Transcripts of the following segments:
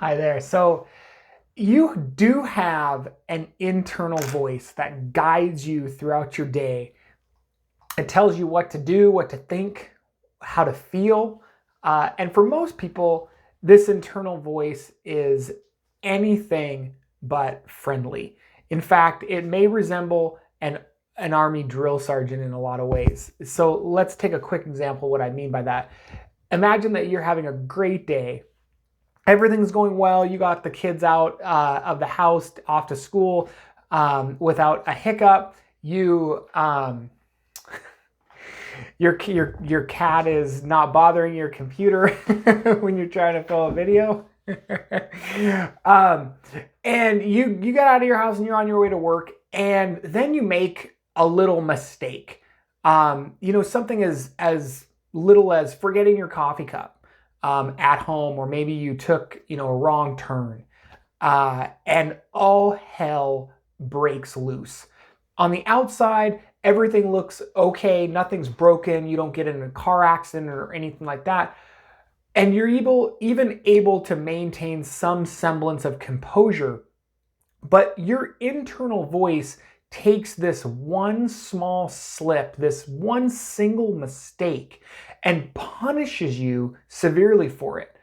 Hi there. So you do have an internal voice that guides you throughout your day. It tells you what to do, what to think, how to feel. And for most people, this internal voice is anything but friendly. In fact, it may resemble an army drill sergeant in a lot of ways. So let's take a quick example of what I mean by that. Imagine that you're having a great day. Everything's going well. You got the kids out of the house off to school without a hiccup. Your cat is not bothering your computer when you're trying to fill a video. um, and you get out of your house and you're on your way to work, and then you make a little mistake. Something as little as forgetting your coffee cup at home, or maybe you took a wrong turn, and all hell breaks loose. On the outside, everything looks okay, nothing's broken, you don't get in a car accident or anything like that. And you're even able to maintain some semblance of composure. But your internal voice takes this one small slip, this one single mistake, and punishes you severely for it.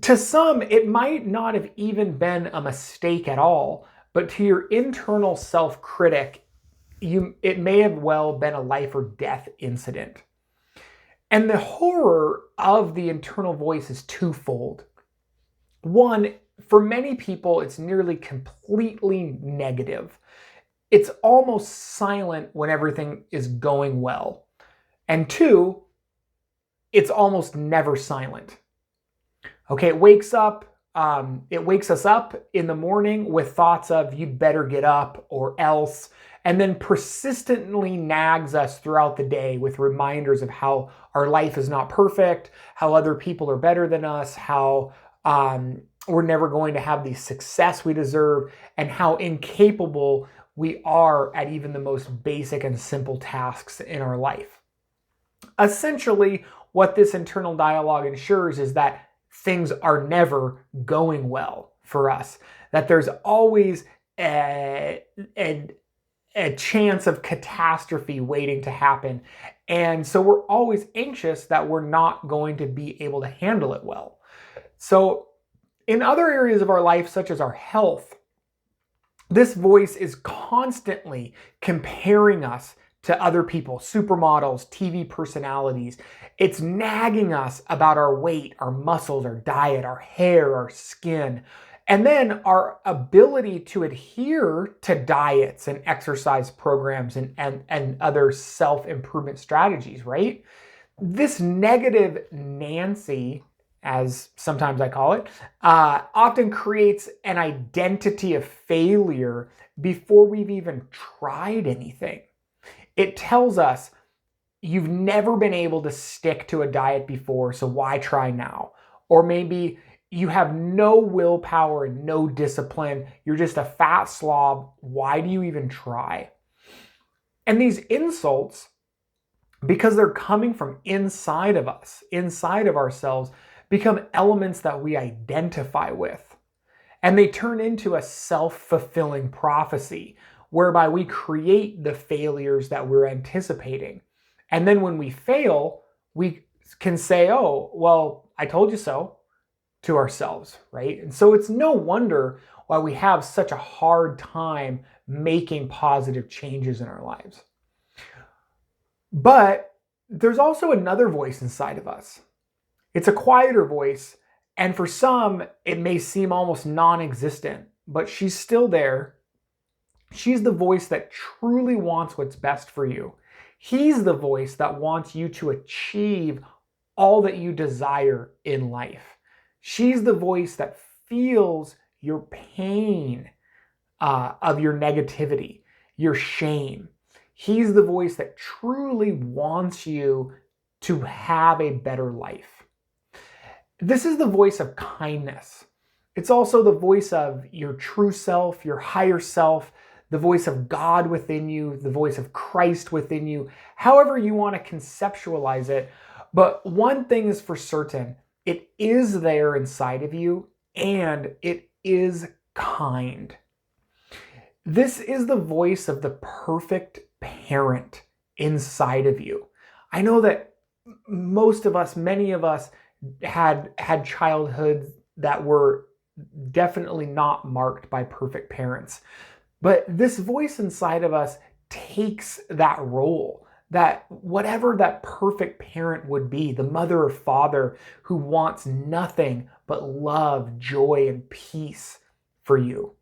To some, it might not have even been a mistake at all, but to your internal self-critic, it may have well been a life or death incident. And the horror of the internal voice is twofold. One, for many people, it's nearly completely negative. It's almost silent when everything is going well. And two, it's almost never silent. Okay, it wakes us up in the morning with thoughts of you'd better get up or else, and then persistently nags us throughout the day with reminders of how our life is not perfect, how other people are better than us, how we're never going to have the success we deserve, and how incapable we are at even the most basic and simple tasks in our life. Essentially, what this internal dialogue ensures is that things are never going well for us, that there's always a chance of catastrophe waiting to happen. And so we're always anxious that we're not going to be able to handle it well. So in other areas of our life, such as our health, this voice is constantly comparing us to other people, supermodels, TV personalities. It's nagging us about our weight, our muscles, our diet, our hair, our skin, and then our ability to adhere to diets and exercise programs and other self-improvement strategies, right? This negative Nancy, as sometimes I call it, often creates an identity of failure before we've even tried anything. It tells us you've never been able to stick to a diet before, so why try now? Or maybe you have no willpower and no discipline. You're just a fat slob. Why do you even try? And these insults, because they're coming from inside of us, inside of ourselves, become elements that we identify with. And they turn into a self-fulfilling prophecy, whereby we create the failures that we're anticipating. And then when we fail, we can say, oh, well, I told you so, to ourselves, right? And so it's no wonder why we have such a hard time making positive changes in our lives. But there's also another voice inside of us. It's a quieter voice, and for some, it may seem almost non-existent, but she's still there. She's the voice that truly wants what's best for you. He's the voice that wants you to achieve all that you desire in life. She's the voice that feels your pain of your negativity, your shame. He's the voice that truly wants you to have a better life. This is the voice of kindness. It's also the voice of your true self, your higher self, the voice of God within you, the voice of Christ within you, however you want to conceptualize it. But one thing is for certain, it is there inside of you, and it is kind. This is the voice of the perfect parent inside of you. I know that most of us, many of us, had childhoods that were definitely not marked by perfect parents. But this voice inside of us takes that role, that whatever that perfect parent would be, the mother or father who wants nothing but love, joy, and peace for you.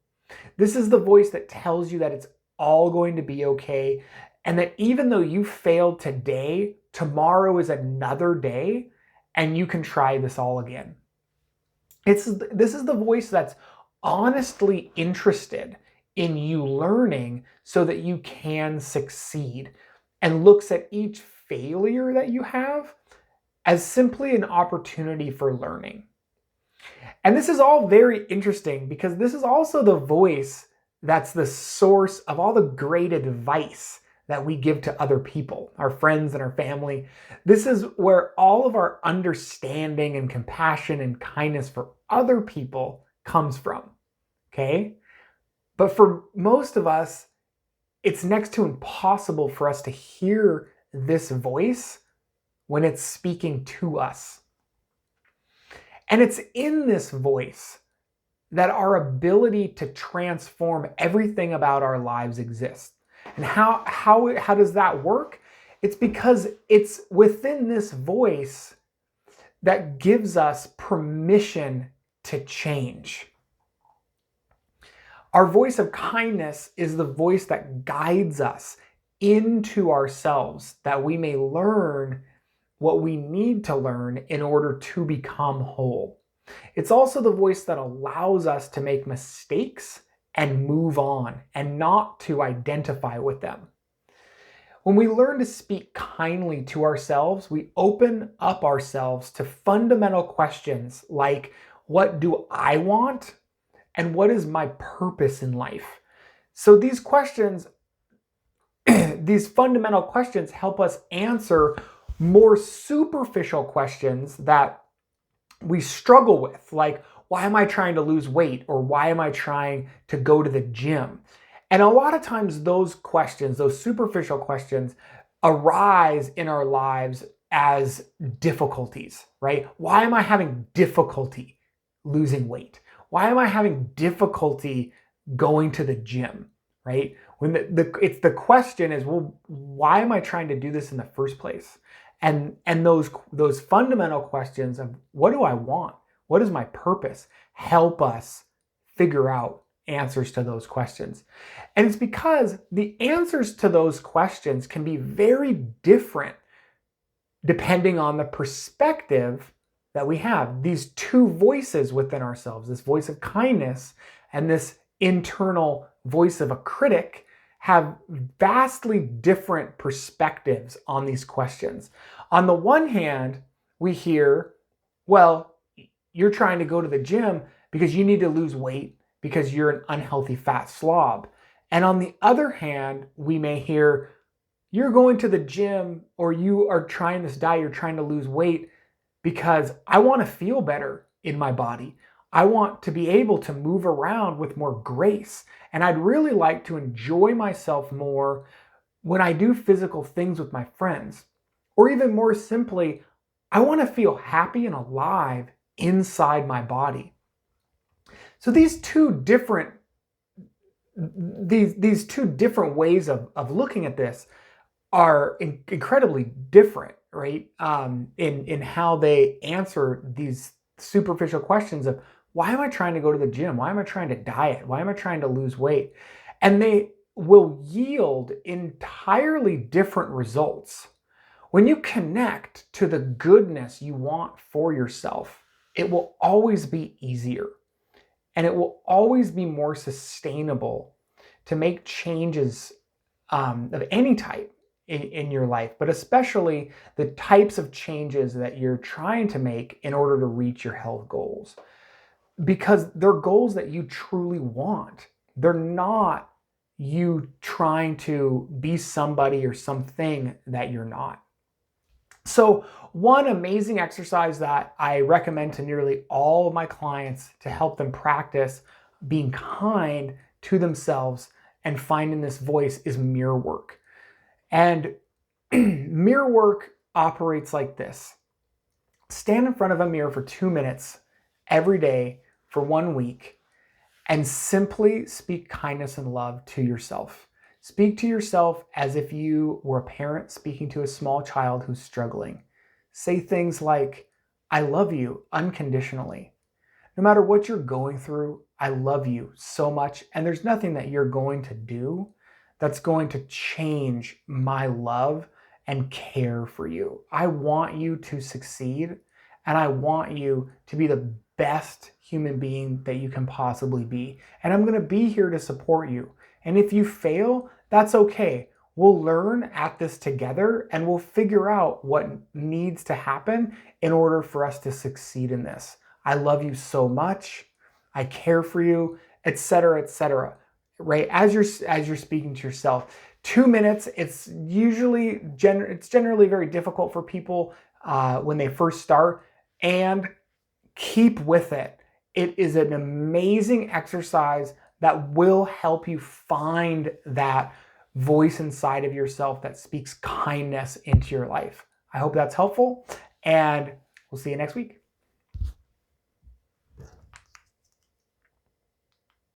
This is the voice that tells you that it's all going to be okay, and that even though you failed today, tomorrow is another day, and you can try this all again. This is the voice that's honestly interested in you learning so that you can succeed, and looks at each failure that you have as simply an opportunity for learning. And this is all very interesting because this is also the voice that's the source of all the great advice that we give to other people, our friends and our family. This is where all of our understanding and compassion and kindness for other people comes from. Okay? But for most of us, it's next to impossible for us to hear this voice when it's speaking to us. And it's in this voice that our ability to transform everything about our lives exists. And how does that work? It's because it's within this voice that gives us permission to change. Our voice of kindness is the voice that guides us into ourselves, that we may learn what we need to learn in order to become whole. It's also the voice that allows us to make mistakes and move on and not to identify with them. When we learn to speak kindly to ourselves, we open up ourselves to fundamental questions like, what do I want? And what is my purpose in life? So these questions, these fundamental questions help us answer more superficial questions that we struggle with, like, why am I trying to lose weight? Or why am I trying to go to the gym? And a lot of times those questions, those superficial questions, arise in our lives as difficulties, right? Why am I having difficulty losing weight? Why am I having difficulty going to the gym, right? When the question is, well, why am I trying to do this in the first place? And those fundamental questions of what do I want? What is my purpose? Help us figure out answers to those questions. And it's because the answers to those questions can be very different depending on the perspective that we have. These two voices within ourselves, this voice of kindness and this internal voice of a critic, have vastly different perspectives on these questions. On the one hand, we hear, well, you're trying to go to the gym because you need to lose weight because you're an unhealthy fat slob. And on the other hand, we may hear, you're going to the gym or you are trying this diet, you're trying to lose weight because I want to feel better in my body. I want to be able to move around with more grace. And I'd really like to enjoy myself more when I do physical things with my friends. Or even more simply, I want to feel happy and alive inside my body. So these two different ways of looking at this are incredibly different, right? In how they answer these superficial questions of, why am I trying to go to the gym? Why am I trying to diet? Why am I trying to lose weight? And they will yield entirely different results. When you connect to the goodness you want for yourself, it will always be easier. And it will always be more sustainable to make changes of any type in your life, but especially the types of changes that you're trying to make in order to reach your health goals. Because they're goals that you truly want. They're not you trying to be somebody or something that you're not. So one amazing exercise that I recommend to nearly all of my clients to help them practice being kind to themselves and finding this voice is mirror work. And mirror work operates like this. Stand in front of a mirror for 2 minutes every day for 1 week and simply speak kindness and love to yourself. Speak to yourself as if you were a parent speaking to a small child who's struggling. Say things like, I love you unconditionally. No matter what you're going through, I love you so much, and there's nothing that you're going to do that's going to change my love and care for you. I want you to succeed, and I want you to be the best human being that you can possibly be. And I'm going to be here to support you. And if you fail, that's okay. We'll learn at this together and we'll figure out what needs to happen in order for us to succeed in this. I love you so much. I care for you, etc., etc. Right? As you're speaking to yourself, 2 minutes. It's generally very difficult for people when they first start, and keep with it. It is an amazing exercise that will help you find that voice inside of yourself that speaks kindness into your life. I hope that's helpful, and we'll see you next week.